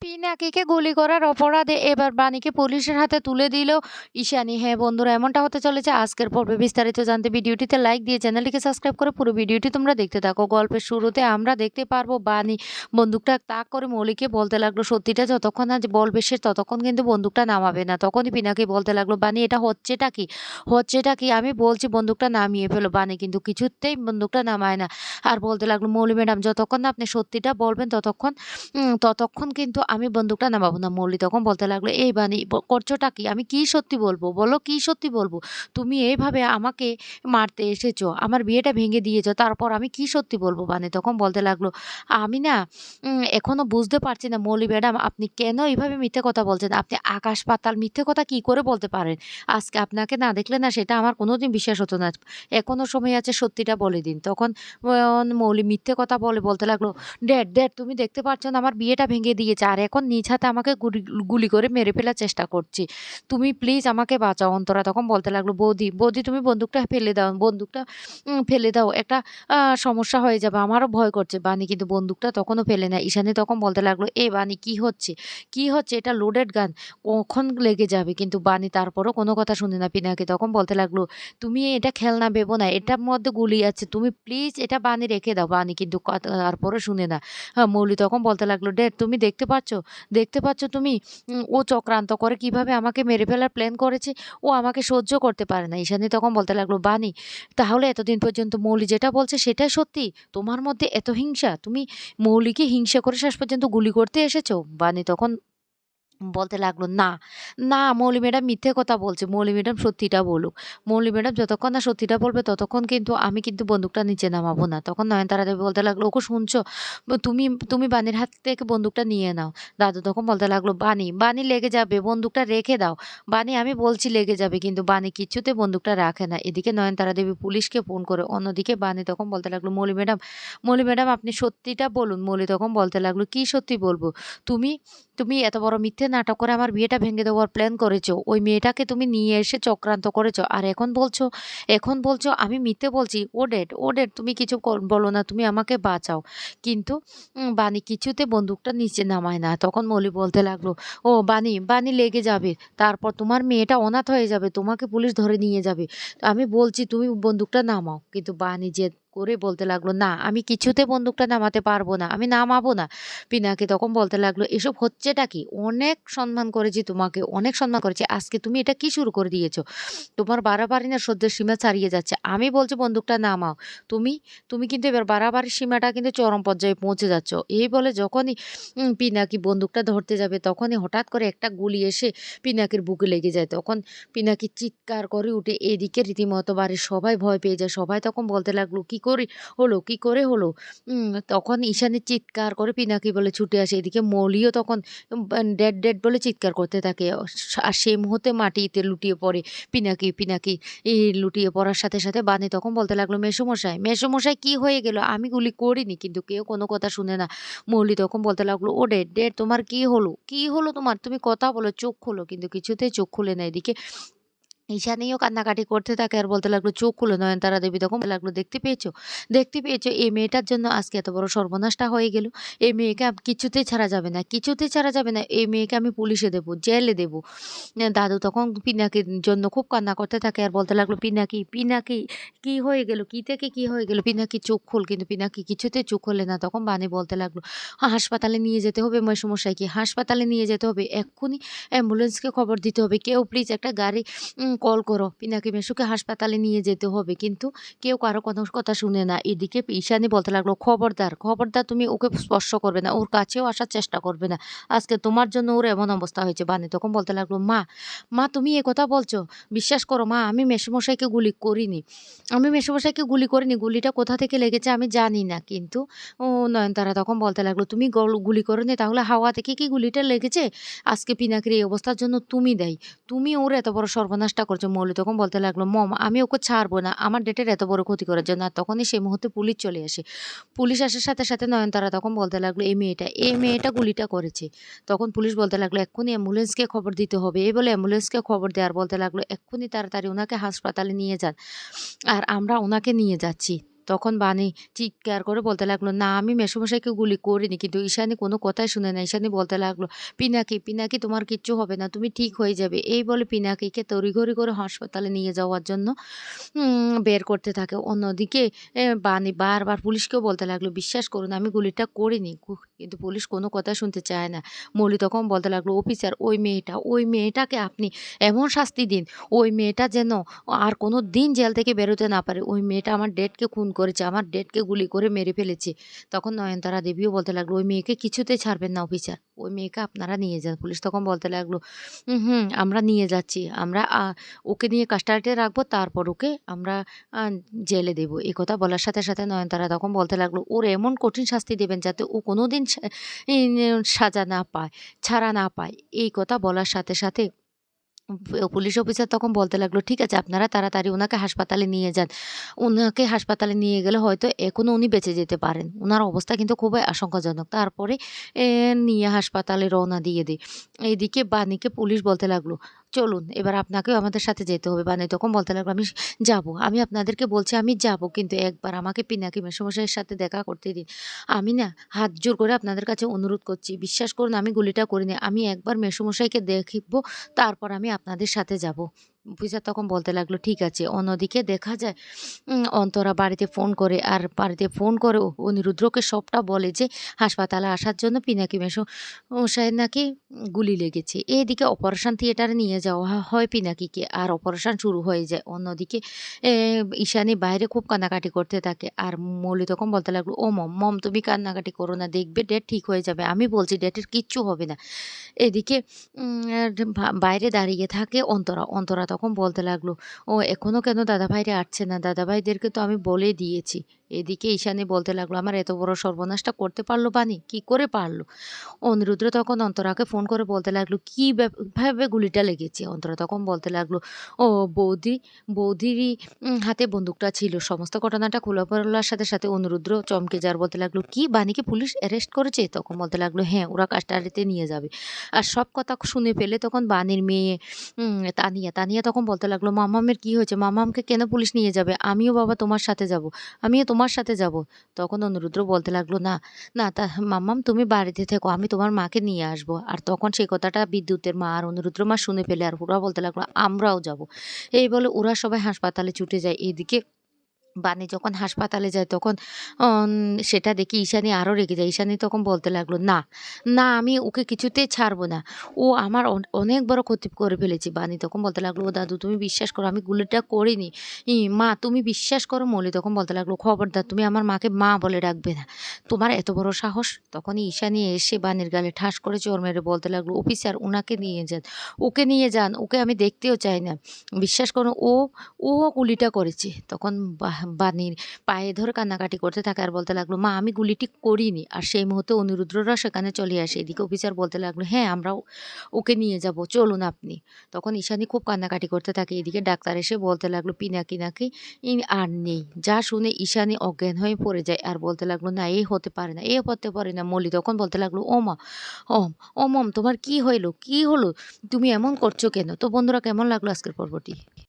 পিনাকিকে গুলি করার অপরাধে এবার বাণীকে পুলিশের হাতে তুলে দিল ঈশানী। হ্যাঁ বন্ধুরা, এমনটা হতে চলেছে আজকের পর্বে। বিস্তারিত জানতে ভিডিওটিতে লাইক দিয়ে চ্যানেলটিকে সাবস্ক্রাইব করে পুরো ভিডিওটি তোমরা দেখতে থাকো। গল্পের শুরুতে আমরা দেখতে পারবো বাণী বন্দুকটা তাক করে মৌলিকে বলতে লাগলো সত্যিটা যতক্ষণ না বলবে সে ততক্ষণ কিন্তু বন্দুকটা নামাবে না। তখনই পিনাকি বলতে লাগলো, বাণী এটা হচ্ছেটা কি, হচ্ছেটা কি, আমি বলছি বন্দুকটা নামিয়ে ফেলো। বাণী কিন্তু কিছুতেই বন্দুকটা নামায় না আর বলতে লাগলো, মৌলি ম্যাডাম যতক্ষণ না আপনি সত্যিটা বলবেন ততক্ষণ কিন্তু আমি বন্দুকটা নামাবো না। মৌলি তখন বলতে লাগলো, এই বানি করছোটা কি? আমি কি সত্যি বলবো? বলো কি সত্যি বলবো? তুমি এইভাবে আমাকে মারতে এসেছো, আমার বিয়েটা ভেঙে দিয়েছো, তারপর আমি কি সত্যি বলবো? বানি তখন বলতে লাগলো, আমি না এখনো বুঝতে পারছি না মৌলি ম্যাডাম আপনি কেন এইভাবে মিথ্যে কথা বলছেন? আপনি আকাশ পাতাল মিথ্যে কথা কি করে বলতে পারেন? আজকে আপনাকে না দেখলে না সেটা আমার কোনোদিন বিশ্বাস হতো না। এখনো সময় আছে, সত্যিটা বলে দিন। তখন মৌলি মিথ্যে কথা বলতে লাগলো, ড্যাড ড্যাড তুমি দেখতে পাচ্ছ না আমার বিয়েটা ভেঙে দিয়েছে আর এখন নিজ হাতে আমাকে গুলি করে মেরে ফেলার চেষ্টা করছি। তুমি প্লিজ আমাকে বাঁচাও। অন্তরা তখন বলতে লাগলো, বৌদি বৌদি তুমি বন্দুকটা ফেলে দাও, বন্দুকটা ফেলে দাও, একটা সমস্যা হয়ে যাবে, আমারও ভয় করছে। বানি কিন্তু বন্দুকটা তখনও ফেলে না। ঈশানী তখন বলতে লাগলো, এ বানি কি হচ্ছে, কি হচ্ছে? এটা লোডেড গান, কখন লেগে যাবে। কিন্তু বানি তারপরও কোনো কথা শুনে না। পিনাকি তখন বলতে লাগলো, তুমি এটা খেলনা ভেবো না, এটার মধ্যে গুলি আছে, তুমি প্লিজ এটা বানি রেখে দাও। বানি কিন্তু তারপরে শুনে না। মৌলি তখন বলতে লাগলো, ড্যাড তুমি দেখতে পাচ্ছ, দেখতে পাচ্ছ তুমি ও চক্রান্ত করে কিভাবে আমাকে মেরে ফেলার প্ল্যান করেছে। ও আমাকে সহ্য করতে পারে না। ঈশানী তখন বলতে লাগলো, বানি তাহলে এতদিন পর্যন্ত মৌলি যেটা বলছে সেটাই সত্যি? তোমার মধ্যে এত হিংসা, তুমি মৌলিকে হিংসা করে শেষ পর্যন্ত গুলি করতে এসেছো? বানি তখন বলতে লাগলো, না, না মৌলি ম্যাডাম মিথ্যে কথা বলছে। মৌলি ম্যাডাম সত্যিটা বলুক। মৌলি ম্যাডাম যতক্ষণ না সত্যিটা বলবে ততক্ষণ কিন্তু আমি কিন্তু বন্দুকটা নিচে নামাবো না। তখন নয়নতারা দেবী বলতে লাগলো, ওগো শুনছো? তুমি তুমি বানির হাত থেকে বন্দুকটা নিয়ে নাও। দাদু তখন বলতে লাগলো, বানি বানি লেগে যাবে, বন্দুকটা রেখে দাও। বানি আমি বলছি লেগে যাবে, কিন্তু বানি কিছুতে বন্দুকটা রাখে না। এদিকে নয়নতারা দেবী পুলিশকে ফোন করে, অন্যদিকে বানি তখন বলতে লাগলো, মৌলি ম্যাডাম, মৌলি ম্যাডাম আপনি সত্যিটা বলুন। মৌলি তখন বলতে লাগলো, কি সত্যি বলবো? তুমি তুমি এত বড় মিথ্যে নাটক করে আমার বিয়েটা ভেঙে দেওয়ার প্ল্যান করেছো। ওই মেয়েটাকে তুমি নিয়ে এসে চক্রান্ত করেছো। আর এখন বলছো আমি মিথ্যে বলছি। ও ডেড, ও ডেড, তুমি কিছু বলো না, তুমি আমাকে বাঁচাও। কিন্তু বানি কিছুতে বন্দুকটা নিচে নামায় না। তখন মৌলি বলতে লাগলো, ও বানি বানি লেগে যাবে, তারপর তোমার মেয়েটা অনাথ হয়ে যাবে, তোমাকে পুলিশ ধরে নিয়ে যাবে। তো আমি বলছি তুমি বন্দুকটা নামাও। কিন্তু বানি জেদ করে বলতে লাগলো, না আমি কিছুতে বন্দুকটা নামাতে পারবো না, আমি নামাবো না। পিনাকি তখন বলতে লাগলো, এসব হচ্ছেটা কি? অনেক সম্মান করেছি তোমাকে, অনেক সম্মান করেছি, আজকে তুমি এটা কি শুরু করে দিয়েছো? তোমার বাড়াবাড়ি না সহ্যের সীমা ছাড়িয়ে যাচ্ছে। আমি বলছি বন্দুকটা নামাও। তুমি তুমি কিন্তু এবার বাড়াবাড়ির সীমাটা কিন্তু চরম পর্যায়ে পৌঁছে যাচ্ছ। এই বলে যখনই পিনাকি বন্দুকটা ধরতে যাবে তখনই হঠাৎ করে একটা গুলি এসে পিনাকির বুকে লেগে যায়। তখন পিনাকি চিৎকার করে উঠে, এদিকে রীতিমতো বাড়ির সবাই ভয় পেয়ে যায়। সবাই তখন বলতে লাগলো, কি করে হলো, কি করে হলো? তখন ঈশানী চিৎকার করে পিনাকি বলে ছুটে আসে। এদিকে মৌলিও তখন ড্যাড ড্যাড বলে চিৎকার করতে থাকে। আর সেই মুহূর্তে মাটিতে লুটিয়ে পড়ে পিনাকি এই লুটিয়ে পড়ার সাথে সাথে বানি তখন বলতে লাগলো, মেসোমশাই মেসোমশাই কি হয়ে গেল? আমি গুলি করিনি। কিন্তু কেউ কোনো কথা শুনে না। মৌলি তখন বলতে লাগলো, ও ড্যাড ড্যাড তোমার কি হলো, কি হলো তোমার? তুমি কথা বলো, চোখ খোলো। কিন্তু কিছুতেই চোখ খুলে না। এদিকে ঈশানীও কান্নাকাটি করতে থাকে আর বলতে লাগলো, চোখ খুলে। নয়নতারা দেবী তখন বলতে লাগলো, দেখতে পেয়েছো, দেখতে পেয়েছো এই মেয়েটার জন্য আজকে এত বড় সর্বনাশটা হয়ে গেল। এই মেয়েকে কিছুতেই ছাড়া যাবে না, কিছুতেই ছাড়া যাবে না। এই মেয়েকে আমি পুলিশে দেবো, জেলে দেবো। দাদু তখন পিনাকির জন্য খুব কান্না করতে থাকে আর বলতে লাগলো, পিনাকি পিনাকি কি হয়ে গেল, কি থেকে কি হয়ে গেল? পিনাকি চোখ খোল। কিন্তু পিনাকি কিছুতেই চোখ খোলে না। তখন বানি বলতে লাগলো, হাসপাতালে নিয়ে যেতে হবে মেসোমশাইকে, হাসপাতালে নিয়ে যেতে হবে এক্ষুনি, অ্যাম্বুলেন্সকে খবর দিতে হবে, কেউ প্লিজ একটা গাড়ি কল করো, পিনাকি মেসোকে হাসপাতালে নিয়ে যেতে হবে। কিন্তু কেউ কারো কোনো কথা শুনে না। এদিকে ঈশানী বলতে লাগলো, খবরদার খবরদার তুমি ওকে স্পর্শ করবে না, ওর কাছেও আসার চেষ্টা করবে না, আজকে তোমার জন্য ওর এমন অবস্থা হয়েছে। বানি তখন বলতে লাগলো, মা মা তুমি এ কথা বলছো? বিশ্বাস করো মা, আমি মেসোমশাইকে গুলি করিনি, আমি মেসোমশাইকে গুলি করিনি, গুলিটা কোথা থেকে লেগেছে আমি জানি না। কিন্তু ও নয়নতারা তখন বলতে লাগলো, তুমি গুলি করোনি, তাহলে হাওয়া থেকে কি গুলিটা লেগেছে? আজকে পিনাকির এই অবস্থার জন্য তুমি দায়ী, তুমি ওর এত বড় সর্বনাশটা করছো। মৌলি তখন বলতে লাগলো, মম আমি ওকে ছাড়বো না আমার ডেটের এত বড় ক্ষতি করার জন্য। আর তখনই সেই মুহূর্তে পুলিশ চলে আসে। পুলিশ আসার সাথে সাথে নয়নতারা তখন বলতে লাগলো, এই মেয়েটা গুলিটা করেছে। তখন পুলিশ বলতে লাগলো, এক্ষুনি অ্যাম্বুলেন্সকে খবর দিতে হবে। এই বলে অ্যাম্বুলেন্সকে খবর দেওয়ার বলতে লাগলো, এক্ষুনি তাড়াতাড়ি ওনাকে হাসপাতালে নিয়ে যান। আর আমরা ওনাকে নিয়ে যাচ্ছি। তখন বানি চিৎকার করে বলতে লাগলো, "না, আমি মেসোমশাইকে গুলি করিনি।" কিন্তু ঈশানী কোনো কথাই শুনে না। ঈশানী বলতে লাগলো, "পিনাকি, পিনাকি তোমার কিচ্ছু হবে না। তুমি ঠিক হয়ে যাবে।" এই বলে পিনাকিকে তড়িঘড়ি করে হাসপাতালে নিয়ে যাওয়ার জন্য বের করতে থাকে। অন্যদিকে বানি বারবার পুলিশকেও বলতে লাগলো, "বিশ্বাস করুন আমি গুলিটা করিনি।" কিন্তু পুলিশ কোনো কথা শুনতে চায় না। মৌলি তখন বলতে লাগলো, "অফিসার ওই মেয়েটাকে আপনি এমন শাস্তি দিন, ওই মেয়েটা যেন আর কোনোদিন জেল থেকে বেরোতে না পারে। ওই মেয়েটা আমার ড্যাডকে খুন করেছে। আমার ড্যাডকে গুলি করে মেরে ফেলেছে।" তখন নয়নতারা দেবীও বলতে লাগলো, "ওই মেয়েকে কিছুতেই ছাড়বেন না অফিসার। ওই মেয়েকে আপনারা নিয়ে যান।" পুলিশ তখন বলতে লাগলো, হুম, আমরা নিয়ে যাচ্ছি। আমরা ওকে নিয়ে কাস্টাডিতে রাখবো, তারপর ওকে আমরা আ জেলে দেব।" একথা বলার সাথে, সাথে নয়নতারা তখন বলতে লাগলো, "ওর এমন কঠিন শাস্তি দেবেন যাতে ও কোনোদিন সাজা না পায়, ছাড়া না পায়।" এই কথা বলার সাথে, সাথে পুলিশ অফিসার তখন বলতে লাগলো, "ঠিক আছে আপনারা তাড়াতাড়ি উনাকে হাসপাতালে নিয়ে যান। উনাকে হাসপাতালে নিয়ে গেলে হয়তো এখনো উনি বেঁচে যেতে পারেন। উনার অবস্থা কিন্তু খুবই আশঙ্কাজনক।" তারপরে নিয়ে হাসপাতালে রওনা দিয়ে দেয়। এদিকে বাণীকে পুলিশ বলতে লাগলো, "চলুন এবার আপনাকেও আমাদের সাথে যেতে হবে।" বাণী তখন বলতে লাগলো, "আমি যাবো। আমি আপনাদেরকে বলছি আমি যাবো। কিন্তু একবার আমাকে পিনাকি মেসোমশাইয়ের সাথে দেখা করতে দিন। আমি না হাত জোর করে আপনাদের কাছে অনুরোধ করছি। বিশ্বাস করুন আমি গুলিটা করিনি। আমি একবার মেসোমশাইকে দেখব, তারপর আমি আপনাদের সাথে যাব।" অফিসার তখন বলতে লাগলো, "ঠিক আছে।" অন্যদিকে দেখা যায় অন্তরা বাড়িতে ফোন করে, আর বাড়িতে ফোন করে অনিরুদ্ধকে সবটা বলে যে হাসপাতালে আসার জন্য পিনাকি মেসোমশাইয়ের নাকি গুলি লেগেছে। এদিকে অপারেশন থিয়েটারে নিয়ে যাওয়া হয় পিনাকিকে, আর অপারেশন শুরু হয়ে যায়। অন্যদিকে এ ঈশানী বাইরে খুব কান্নাকাটি করতে থাকে। আর মৌলি তখন বলতে লাগলো, "ও মম তুমি কান্নাকাটি করো না। দেখবে ডেড ঠিক হয়ে যাবে। আমি বলছি ডেডের কিচ্ছু হবে না।" এদিকে বাইরে দাঁড়িয়ে থাকে অন্তরা। অন্তরা তখন বলতে লাগলো, "ও এখনো কেন দাদাভাইরা আসছে না? দাদাভাইদেরকে তো আমি বলে দিয়েছি।" এদিকে ঈশানী বলতে লাগলো, "আমার এত বড় সর্বনাশটা করতে পারলো বানি? কি করে পারলো?" অনিরুদ্ধ তখন অন্তরাকে ফোন করে বলতে লাগলো, "কি ভাবে গুলিটা লেগেছে?" অন্তরা তখন বলতে লাগলো, "ও বৌদিরই হাতে বন্দুকটা ছিল।" সমস্ত ঘটনাটা খুলে বলার সাথে, সাথে অনিরুদ্ধ চমকে যাওয়ার বলতে লাগলো, "কি বানিকে পুলিশ অ্যারেস্ট করেছে?" তখন বলতে লাগলো, "হ্যাঁ, ওরা কাস্টাডিতে নিয়ে যাবে।" আর সব কথা শুনে ফেলে তখন বানির মেয়ে তানিয়া তখন বলতে লাগলো, "মামামের কি হয়েছে? মামামকে কেন পুলিশ নিয়ে যাবে? আমিও বাবা তোমার সাথে যাবো। আমিও তোমার সাথে যাবো।" তখন অনিরুদ্ধ বলতে লাগলো, "না, না মাম্মাম তুমি বাড়িতে থেকো। আমি তোমার মাকে নিয়ে আসবো।" আর তখন সেই কথাটা বিদ্যুতের মা আর অনিরুদ্ধর মা শুনে ফেলে, আর ওরা বলতে লাগলো, "আমরাও যাবো।" এই বলে ওরা সবাই হাসপাতালে ছুটে যায়। এদিকে বানি যখন হাসপাতালে যায় তখন অন সেটা দেখে ঈশানী আরো রেগে যায়। ঈশানী তখন বলতে লাগলো, "না, না আমি ওকে কিছুতেই ছাড়বো না। ও আমার অনেক বড় ক্ষতি করে ফেলেছে।" বানি তখন বলতে লাগলো, "ও দাদু তুমি বিশ্বাস করো আমি গুলিটা করিনি। মা তুমি বিশ্বাস করো।" মৌলি তখন বলতে লাগলো, "খবরদার তুমি আমার মাকে মা বলে ডাকবে না। তোমার এত বড় সাহস?" তখনই ঈশানী এসে বানির গালে ঠাস করে চড় মেরে বলতে লাগলো, "অফিসার উনাকে নিয়ে যান। ওকে নিয়ে যান। ওকে আমি দেখতেও চাই না। বিশ্বাস করুন ও গুলিটা করেছে।" তখন বানির পায়ে ধরে কান্নাকাটি করতে থাকে আর বলতে লাগলো, "মা আমি গুলিটি করিনি।" আর সেই মুহূর্তে অনিরুদ্ধরা সেখানে চলে আসে। এদিকে অফিসার বলতে লাগলো, "হ্যাঁ, আমরাও ওকে নিয়ে যাব। চলুন আপনি।" তখন ঈশানী খুব কান্নাকাটি করতে থাকে। এদিকে ডাক্তার এসে বলতে লাগলো, "পিনাকি নাকি আর নেই।" যা শুনে ঈশানী অজ্ঞান হয়ে পড়ে যায় আর বলতে লাগলো, "না এ হতে পারে না, এ হতে পারে না।" মলি তখন বলতে লাগলো, "ও মা, ও মম তোমার কি হইল? কি হলো? তুমি এমন করছো কেন?" তো বন্ধুরা কেমন লাগলো আজকের পর্বটি?